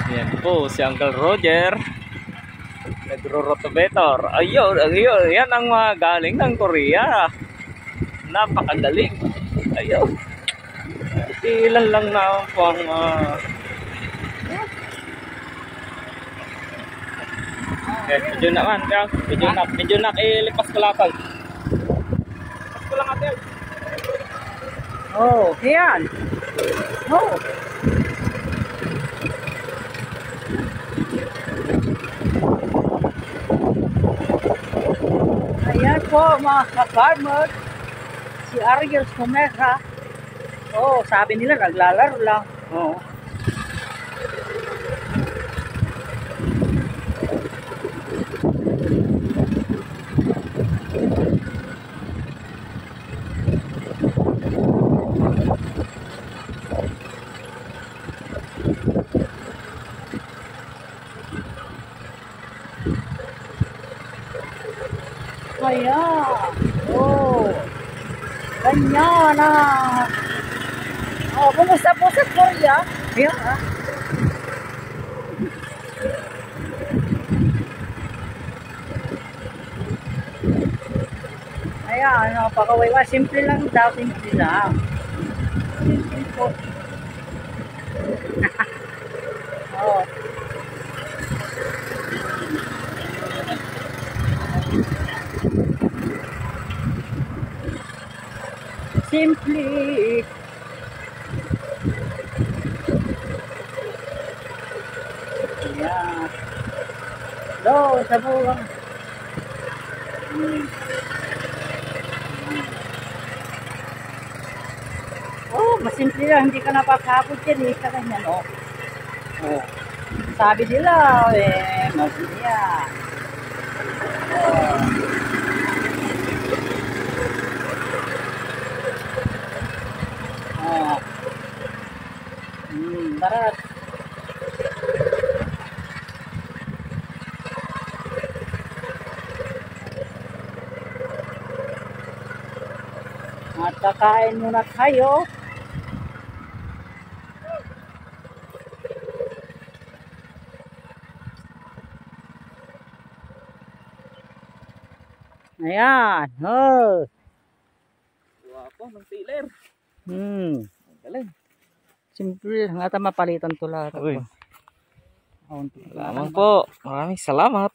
Yan po si Uncle Roger. Nagro-rotovator. Ayun, ayun. Yan ang mga galing ng Korea. Napakagaling. Ayun. Ilan lang na po ang medyo naman. Medyo na ilipas ko lapag. Lipas ko lang ate. Oh, yan. Oh. Ayan po mga ka-farmer, si Ariel Sumera. Oh, sabi nila naglalaro lang. Oh. Ayan. Oh. Ganyan na. Oh, kumusta po sa Korea? Ayan ha. Ayan, napakawaiwa. Simple lang daw. Simple lang. Simple po. Oh. Simply. Ayan. Doon sa buwang. Oh, masimple lang. Hindi ka napapakot yan eh. Sa kanya, no? Oh. Sabi nila, masimple yan. Oh. Oh. Barat. At kakain muna tayo. Ayan. Oh. Wapo ng tiller. Galing. Simple lang. Ata mapalitan to lahat. Salamat po. Maraming salamat.